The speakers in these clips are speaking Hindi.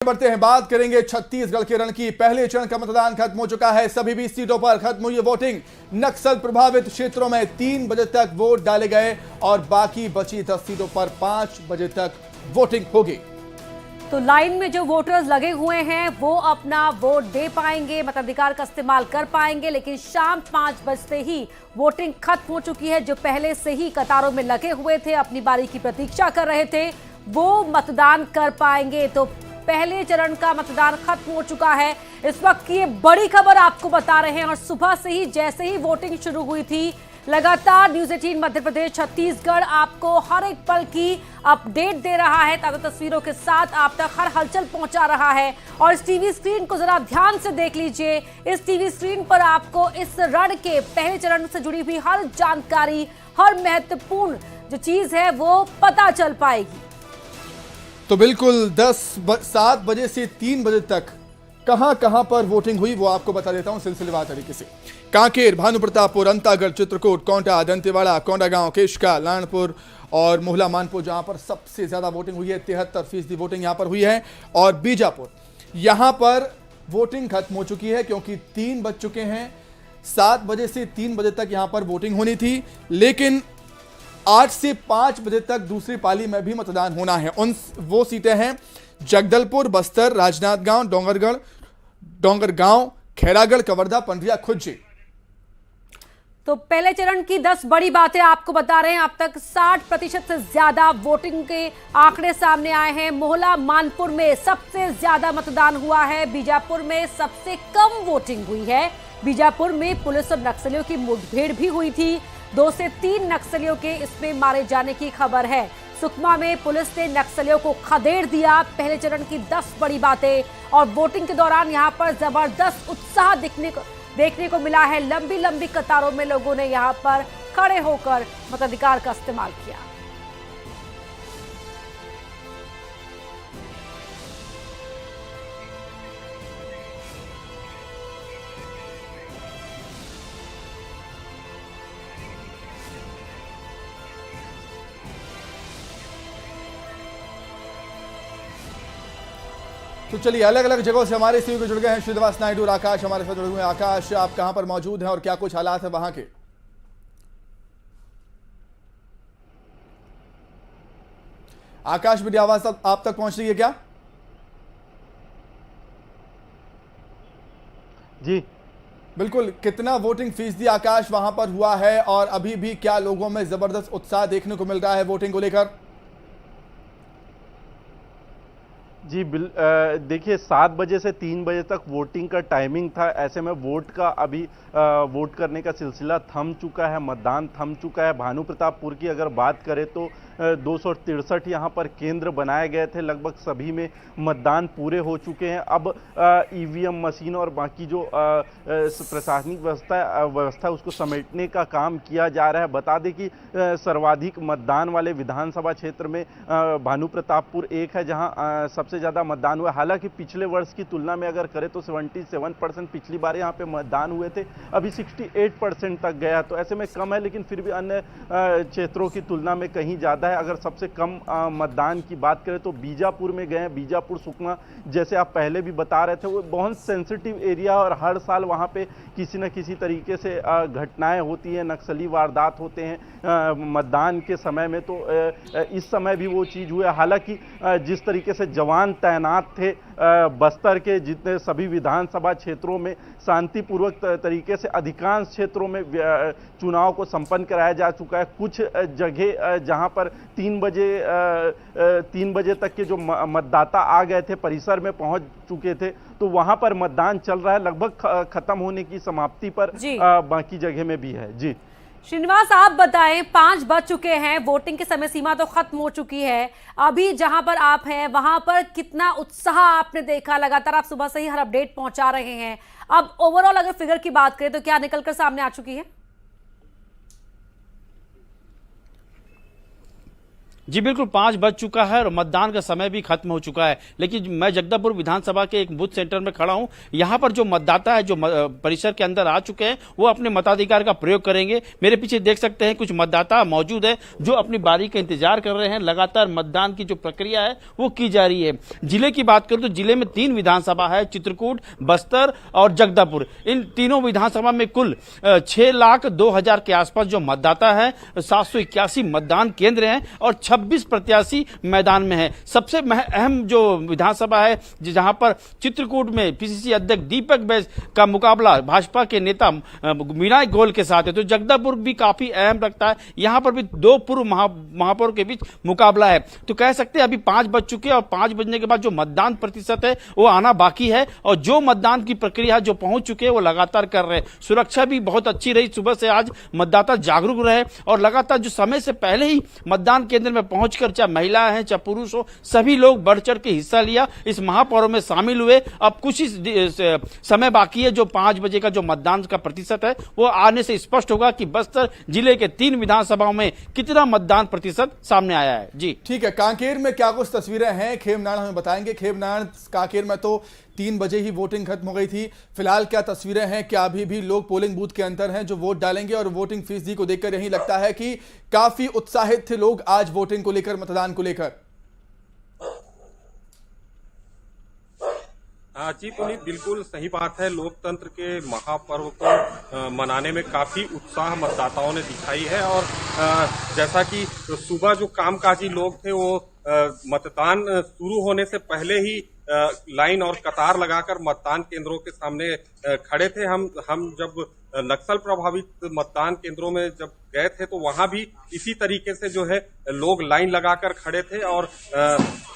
बढ़ते हैं, बात करेंगे छत्तीसगढ़ के रण की। पहले चरण का मतदान खत्म हो चुका है। सभी 20 सीटों पर खत्म हुई है वोटिंग। नक्सल प्रभावित क्षेत्रों में 3 बजे तक वोट डाले गए और बाकी बची 10 सीटों पर 5 बजे तक वोटिंग होगी। तो लाइन में जो वोटर्स लगे हुए हैं वो अपना वोट दे पाएंगे, मताधिकार का इस्तेमाल कर पाएंगे, लेकिन शाम 5 बजते ही वोटिंग खत्म हो चुकी है। जो पहले से ही कतारों में लगे हुए थे, अपनी बारी की प्रतीक्षा कर रहे थे, वो मतदान कर पाएंगे। तो पहले चरण का मतदान खत्म हो चुका है। इस वक्त की ये बड़ी खबर आपको बता रहे हैं और सुबह से ही जैसे ही वोटिंग शुरू हुई थी, लगातार न्यूज़ 18 मध्य प्रदेश छत्तीसगढ़ आपको हर एक पल की अपडेट दे रहा है, ताज़ा तस्वीरों के साथ आप तक हर हलचल पहुंचा रहा है। और इस टीवी स्क्रीन को जरा ध्यान से देख लीजिए। इस टीवी स्क्रीन पर आपको इस रण के पहले चरण से जुड़ी हुई हर जानकारी, हर महत्वपूर्ण जो चीज है वो पता चल पाएगी। तो बिल्कुल 7 बजे से 3 बजे तक कहां पर वोटिंग हुई वो आपको बता देता हूं सिलसिलेवार तरीके से। कांकेर, भानुप्रतापपुर, अंतागढ़, चित्रकूट, कोंटा, दंतेवाड़ा, कोंडागांव, केशका, लानपुर और मोहला मानपुर, जहां पर सबसे ज्यादा वोटिंग हुई है। 73% वोटिंग यहां पर हुई है। और बीजापुर, यहां पर वोटिंग खत्म हो चुकी है क्योंकि 3 बज चुके हैं। 7 बजे से 3 बजे तक यहां पर वोटिंग होनी थी, लेकिन 8 से 5 बजे तक दूसरी पाली में भी मतदान होना है। वो सीटें हैं जगदलपुर, बस्तर, राजनांदगांव, डोंगरगांव, खैरागढ़, कवर्धा, पंडरिया, खुज्जी। तो पहले चरण की 10 बड़ी बातें आपको बता रहे हैं। अब तक 60% से ज्यादा वोटिंग के आंकड़े सामने आए हैं। मोहला मानपुर में सबसे ज्यादा मतदान हुआ है। बीजापुर में सबसे कम वोटिंग हुई है। बीजापुर में पुलिस और नक्सलियों की मुठभेड़ भी हुई थी। 2 से 3 नक्सलियों के इसमें मारे जाने की खबर है। सुकमा में पुलिस ने नक्सलियों को खदेड़ दिया। पहले चरण की 10 बड़ी बातें। और वोटिंग के दौरान यहां पर जबरदस्त उत्साह देखने को मिला है। लंबी लंबी कतारों में लोगों ने यहां पर खड़े होकर मताधिकार का इस्तेमाल किया। तो चलिए, अलग अलग जगहों से हमारे सीओ जुड़ गए हैं। श्रीनिवास नायडू और आकाश हमारे साथ जुड़े हुए हैं। आकाश, आप कहां पर मौजूद हैं और क्या कुछ हालात है वहां के? आकाश, मेरी आवाज आप तक पहुंच रही है क्या? जी बिल्कुल। कितना वोटिंग फीसदी आकाश वहां पर हुआ है और अभी भी क्या लोगों में जबरदस्त उत्साह देखने को मिल रहा है वोटिंग को लेकर? जी देखिए, 7 बजे से 3 बजे तक वोटिंग का टाइमिंग था। ऐसे में वोट करने का सिलसिला थम चुका है, मतदान थम चुका है। भानुप्रतापपुर की अगर बात करें तो 263 यहाँ पर केंद्र बनाए गए थे। लगभग सभी में मतदान पूरे हो चुके हैं। अब ईवीएम मशीन और बाकी जो प्रशासनिक व्यवस्था उसको समेटने का काम किया जा रहा है। बता दें कि सर्वाधिक मतदान वाले विधानसभा क्षेत्र में भानुप्रतापपुर एक है, जहां सबसे ज़्यादा मतदान हुआ। हालांकि पिछले वर्ष की तुलना में अगर करें तो 77% पिछली बार यहाँ पे मतदान हुए थे, अभी 68% तक गया। तो ऐसे में कम है, लेकिन फिर भी अन्य क्षेत्रों की तुलना में कहीं ज़्यादा है। अगर सबसे कम मतदान की बात करें तो बीजापुर में गए हैं। बीजापुर, सुकमा, जैसे आप पहले भी बता रहे थे, वो बहुत सेंसिटिव एरिया और हर साल वहाँ पे किसी न किसी तरीके से घटनाएं होती हैं, नक्सली वारदात होते हैं मतदान के समय में। तो इस समय भी वो चीज़ हुआ। हालांकि जिस तरीके से जवान तैनात थे बस्तर के जितने सभी विधानसभा क्षेत्रों में, शांतिपूर्वक तरीके से अधिकांश क्षेत्रों में चुनाव को संपन्न कराया जा चुका है। कुछ जगह जहां पर 3 बजे तक के जो मतदाता आ गए थे, परिसर में पहुंच चुके थे, तो वहां पर मतदान चल रहा है। लगभग खत्म होने की समाप्ति पर बाकी जगह में भी है। जी श्रीनिवास, आप बताएं, 5 बज चुके हैं, वोटिंग की समय सीमा तो खत्म हो चुकी है। अभी जहां पर आप हैं वहां पर कितना उत्साह आपने देखा? लगातार आप सुबह से ही हर अपडेट पहुंचा रहे हैं। अब ओवरऑल अगर फिगर की बात करें तो क्या निकलकर सामने आ चुकी है? जी बिल्कुल 5 बज चुका है और मतदान का समय भी खत्म हो चुका है। लेकिन मैं जगदलपुर विधानसभा के एक बूथ सेंटर में खड़ा हूं। यहां पर जो मतदाता है, जो परिसर के अंदर आ चुके हैं, वो अपने मताधिकार का प्रयोग करेंगे। मेरे पीछे देख सकते हैं कुछ मतदाता मौजूद है जो अपनी बारी का इंतजार कर रहे हैं। लगातार मतदान की जो प्रक्रिया है वो की जा रही है। जिले की बात करूं तो जिले में 3 विधानसभा है, चित्रकूट, बस्तर और जगदलपुर। इन तीनों विधानसभा में कुल 6,02,000 के आसपास जो मतदाता है, 781 मतदान केंद्र हैं और 26 प्रत्याशी मैदान में है। सबसे अहम जो विधानसभा है जहां पर चित्रकूट में पीसीसी अध्यक्ष दीपक बैज का मुकाबला भाजपा के नेता मीना गोयल के साथ है, तो जगदलपुर भी काफी अहम रखता है। यहां पर भी 2 पूर्व महापौर के बीच मुकाबला है। तो कह सकते हैं अभी 5 बज चुके हैं और 5 बजने के बाद जो मतदान प्रतिशत है वो आना बाकी है और जो मतदान की प्रक्रिया जो पहुंच चुके हैं वो लगातार कर रहे हैं। सुरक्षा भी बहुत अच्छी रही। सुबह से आज मतदाता जागरूक रहे और लगातार जो समय से पहले ही मतदान केंद्र में पहुंचकर चाहे महिला है चाहे पुरुष हो, सभी लोग बढ़ चढ़ के हिस्सा लिया, इस महापर्व में शामिल हुए। अब कुछ ही समय बाकी है। जो 5 बजे का जो मतदान का प्रतिशत है वो आने से स्पष्ट होगा कि बस्तर जिले के 3 विधानसभाओं में कितना मतदान प्रतिशत सामने आया है। जी ठीक है, कांकेर में क्या कुछ तस्वीरें हैं खेमनारायण हमें बताएंगे। खेमनारायण, कांकेर में तो 3 बजे ही वोटिंग खत्म हो गई थी। फिलहाल क्या तस्वीरें हैं? क्या अभी भी लोग पोलिंग बूथ के अंदर हैं जो वोट डालेंगे? और वोटिंग फीसदी को देखकर यही लगता है कि काफी उत्साहित थे लोग आज वोटिंग को लेकर, मतदान को लेकर। जी पुनीत, बिल्कुल सही बात है। लोकतंत्र के महापर्व को मनाने में काफी उत्साह मतदाताओं ने दिखाई है और जैसा कि सुबह जो कामकाजी लोग थे वो मतदान शुरू होने से पहले ही लाइन और कतार लगाकर मतदान केंद्रों के सामने खड़े थे। हम जब नक्सल प्रभावित मतदान केंद्रों में जब गए थे तो वहां भी इसी तरीके से जो है लोग लाइन लगाकर खड़े थे और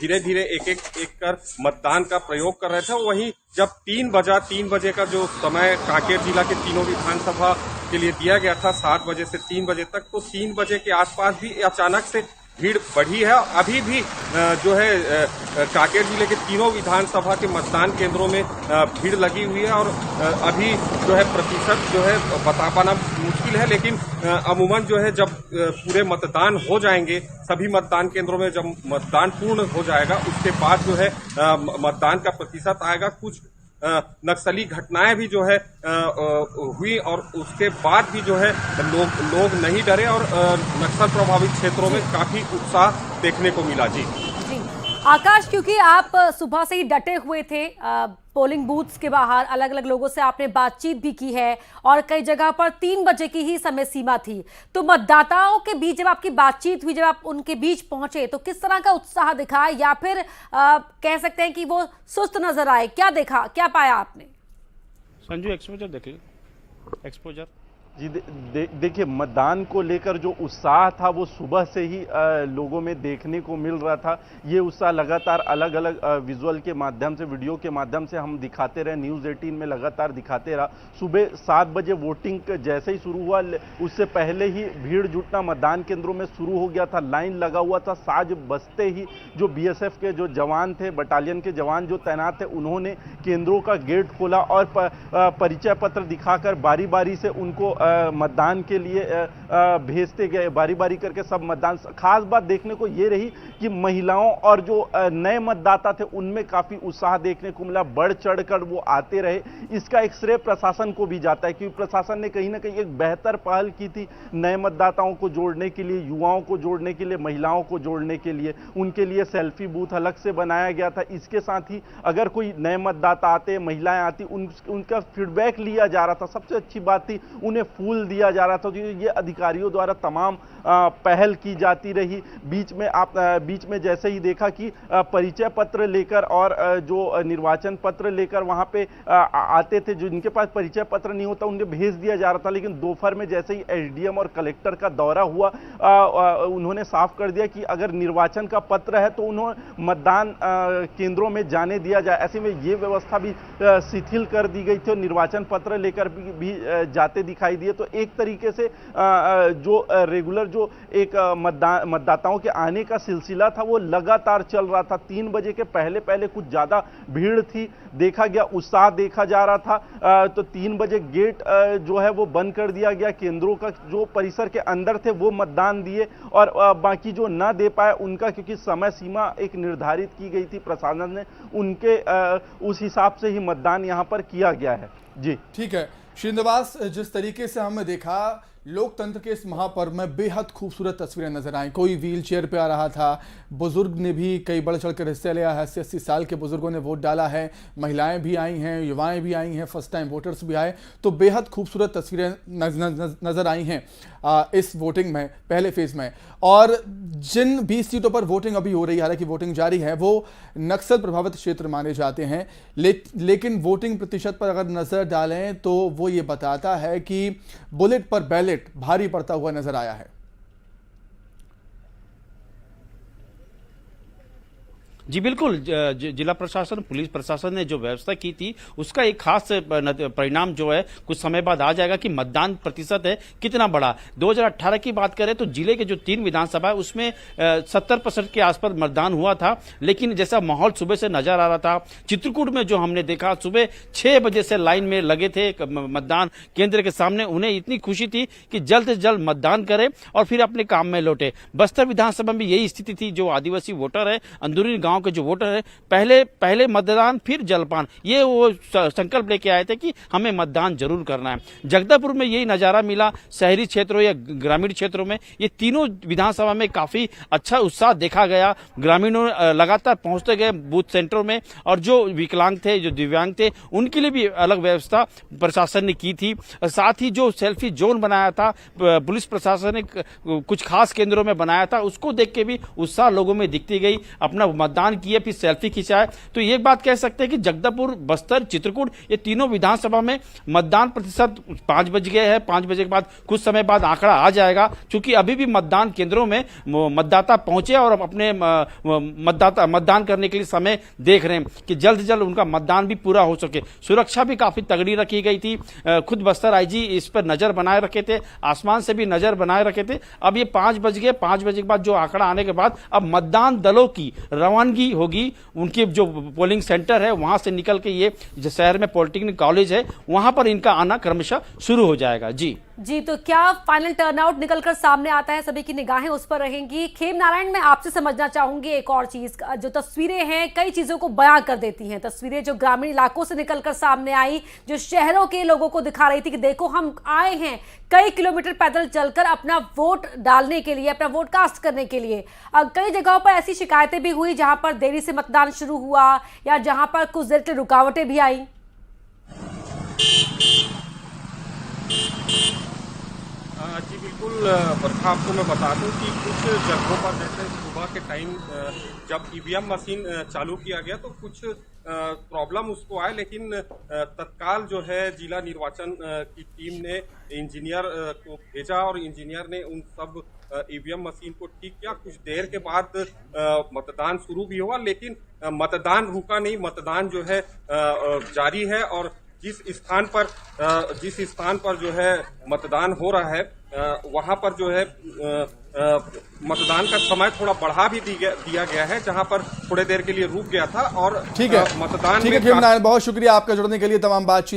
धीरे धीरे एक कर मतदान का प्रयोग कर रहे थे। वहीं जब 3 बजे का जो समय कांकेर जिला के तीनों विधानसभा के लिए दिया गया था, 7 बजे से 3 बजे तक, तो 3 बजे के आसपास भी अचानक से भीड़ बढ़ी है। अभी भी जो है कांकेर जिले के तीनों विधानसभा के मतदान केंद्रों में भीड़ लगी हुई है और अभी जो है प्रतिशत जो है बता पाना मुश्किल है, लेकिन अमूमन जो है जब पूरे मतदान हो जाएंगे, सभी मतदान केंद्रों में जब मतदान पूर्ण हो जाएगा उसके बाद जो है मतदान का प्रतिशत आएगा। कुछ नक्सली घटनाएं भी जो है हुई और उसके बाद भी जो है लोग नहीं डरे और नक्सल प्रभावित क्षेत्रों में काफी उत्साह देखने को मिला। जी आकाश, क्योंकि आप सुबह से ही डटे हुए थे पोलिंग बूथ्स के बाहर, अलग अलग लोगों से आपने बातचीत भी की है और कई जगह पर 3 बजे की ही समय सीमा थी, तो मतदाताओं के बीच जब आपकी बातचीत हुई, जब आप उनके बीच पहुंचे, तो किस तरह का उत्साह दिखा या फिर कह सकते हैं कि वो सुस्त नजर आए? क्या देखा, क्या पाया आपने? संजू एक्सपोजर देखिए, एक्सपोजर। जी देखिए, मतदान को लेकर जो उत्साह था वो सुबह से ही लोगों में देखने को मिल रहा था। ये उत्साह लगातार अलग अलग विजुअल के माध्यम से, वीडियो के माध्यम से हम दिखाते रहे, न्यूज़ 18 में लगातार दिखाते रहा। सुबह 7 बजे वोटिंग जैसे ही शुरू हुआ, उससे पहले ही भीड़ जुटना मतदान केंद्रों में शुरू हो गया था, लाइन लगा हुआ था। साज बजते ही जो बीएसएफ के जो जवान थे, बटालियन के जवान जो तैनात थे, उन्होंने केंद्रों का गेट खोला और परिचय पत्र दिखाकर बारी बारी से उनको मतदान के लिए भेजते गए, बारी बारी करके सब मतदान। खास बात देखने को ये रही कि महिलाओं और जो नए मतदाता थे उनमें काफी उत्साह देखने को मिला, बढ़ चढ़कर वो आते रहे। इसका एक श्रेय प्रशासन को भी जाता है क्योंकि प्रशासन ने कहीं ना कहीं एक बेहतर पहल की थी नए मतदाताओं को जोड़ने के लिए, युवाओं को जोड़ने के लिए, महिलाओं को जोड़ने के लिए। उनके लिए सेल्फी बूथ अलग से बनाया गया था। इसके साथ ही अगर कोई नए मतदाता आते, महिलाएं आती, उनका फीडबैक लिया जा रहा था। सबसे अच्छी बात थी, उन्हें फूल दिया जा रहा था। तो ये अधिकारियों द्वारा तमाम पहल की जाती रही। बीच में जैसे ही देखा कि परिचय पत्र लेकर और जो निर्वाचन पत्र लेकर वहां पे आते थे, जो जिनके पास परिचय पत्र नहीं होता उन्हें भेज दिया जा रहा था। लेकिन दोपहर में जैसे ही एसडीएम और कलेक्टर का दौरा हुआ, उन्होंने साफ कर दिया कि अगर निर्वाचन का पत्र है तो उन्होंने मतदान केंद्रों में जाने दिया जाए। ऐसे में ये व्यवस्था भी शिथिल कर दी गई थी और निर्वाचन पत्र लेकर भी जाते दिखाई दिए। तो एक तरीके से जो रेगुलर जो एक मतदाताओं के आने का सिलसिला था वो लगातार चल रहा था। 3 बजे के पहले कुछ ज्यादा भीड़ थी, देखा गया उत्साह देखा जा रहा था। तो 3 बजे गेट जो है वो बंद कर दिया गया। केंद्रों का जो परिसर के अंदर थे वो मतदान दिए और बाकी जो ना दे पाए उनका, क्योंकि समय सीमा एक निर्धारित की गई थी प्रशासन ने, उनके उस हिसाब से ही मतदान यहां पर किया गया है। जी ठीक है श्रीनिवास, जिस तरीके से हमने देखा लोकतंत्र के इस महापर्व में बेहद खूबसूरत तस्वीरें नजर आई। कोई व्हील चेयर पे आ रहा था, बुजुर्ग ने भी कई बढ़ चढ़कर हिस्सा लिया है। 80-80 साल के बुजुर्गों ने वोट डाला है, महिलाएं भी आई हैं, युवाएं भी आई हैं, फर्स्ट टाइम वोटर्स भी आए। तो बेहद खूबसूरत तस्वीरें नजर आई हैं इस वोटिंग में, पहले फेज में। और जिन 20 सीटों पर वोटिंग अभी हो रही है, हालांकि वोटिंग जारी है, वो नक्सल प्रभावित क्षेत्र माने जाते हैं, लेकिन वोटिंग प्रतिशत पर अगर नजर डालें तो वो ये बताता है कि बुलेट पर बैलेट भारी पड़ता हुआ नजर आया है। जी बिल्कुल, जिला प्रशासन, पुलिस प्रशासन ने जो व्यवस्था की थी उसका एक खास परिणाम जो है कुछ समय बाद आ जाएगा कि मतदान प्रतिशत है कितना बढ़ा। 2018 की बात करें तो जिले के जो 3 विधानसभा है उसमें 70% के आसपास मतदान हुआ था, लेकिन जैसा माहौल सुबह से नजर आ रहा था, चित्रकूट में जो हमने देखा सुबह 6 बजे से लाइन में लगे थे मतदान केंद्र के सामने, उन्हें इतनी खुशी थी कि जल्द से जल्द मतदान करें और फिर अपने काम में लौटे। बस्तर विधानसभा में यही स्थिति थी। जो आदिवासी वोटर है, अंदरूनी गांव के जो वोटर है, पहले मतदान फिर जलपान, ये वो संकल्प लेके आए थे कि हमें मतदान जरूर करना है। जगदलपुर में यही नजारा मिला। शहरी क्षेत्रों या ग्रामीण क्षेत्रों में ये तीनों विधानसभा में काफी अच्छा उत्साह देखा गया। ग्रामीणों लगातार पहुंचते गए बूथ सेंटरों में, और जो विकलांग थे, जो दिव्यांग थे, उनके लिए भी अलग व्यवस्था प्रशासन ने की थी। साथ ही जो सेल्फी जोन बनाया था पुलिस प्रशासन ने कुछ खास केंद्रों में बनाया था, उसको देख के भी उत्साह लोगों में दिखती गई। अपना मतदान किए, फिर सेल्फी खिंचाए। तो ये बात कह सकते हैं कि जगदलपुर, बस्तर, चित्रकूट, ये तीनों विधानसभा में मतदान प्रतिशत 5 बज गए हैं। 5 बजे के बाद कुछ समय बाद आंकड़ा आ जाएगा, क्योंकि अभी भी मतदान केंद्रों में मतदाता पहुंचे और अपने मतदान करने के लिए समय देख रहे हैं कि जल्द से जल्द उनका मतदान भी पूरा हो सके। सुरक्षा भी काफी तगड़ी रखी गई थी। खुद बस्तर आईजी इस पर नजर बनाए रखे थे, आसमान से भी नजर बनाए रखे थे। अब ये 5 बज गए, 5 बजे के बाद जो आंकड़ा आने के बाद अब मतदान दलों की रवानगी होगी। उनके जो पोलिंग सेंटर है वहां से निकल के ये जो शहर में पॉलिटेक्निक कॉलेज है वहां पर इनका आना क्रमशः शुरू हो जाएगा। जी तो क्या फाइनल टर्नआउट निकलकर सामने आता है, सभी की निगाहें उस पर रहेंगी। खेम नारायण, मैं आपसे समझना चाहूंगी एक और चीज, जो तस्वीरें हैं कई चीजों को बयां कर देती हैं। तस्वीरें जो ग्रामीण इलाकों से निकलकर सामने आई, जो शहरों के लोगों को दिखा रही थी कि देखो हम आए हैं कई किलोमीटर पैदल चलकर अपना वोट डालने के लिए, अपना वोट कास्ट करने के लिए। कई जगहों पर ऐसी शिकायतें भी हुई जहां पर देरी से मतदान शुरू हुआ या जहां पर कुछ देर की रुकावटें भी आई। जी बिल्कुल बरखा, आपको मैं बता दूं कि कुछ जगहों पर जैसे सुबह के टाइम जब ईवीएम मशीन चालू किया गया तो कुछ प्रॉब्लम उसको आए, लेकिन तत्काल जो है जिला निर्वाचन की टीम ने इंजीनियर को भेजा और इंजीनियर ने उन सब ईवीएम मशीन को ठीक किया। कुछ देर के बाद मतदान शुरू भी हुआ, लेकिन मतदान रुका नहीं, मतदान जो है जारी है। और जिस स्थान पर जो है मतदान हो रहा है वहां पर जो है मतदान का समय थोड़ा बढ़ा भी दिया गया है, जहां पर थोड़ी देर के लिए रुक गया था। और ठीक है, मतदान ठीक है, बहुत शुक्रिया आपका जुड़ने के लिए, तमाम बातचीत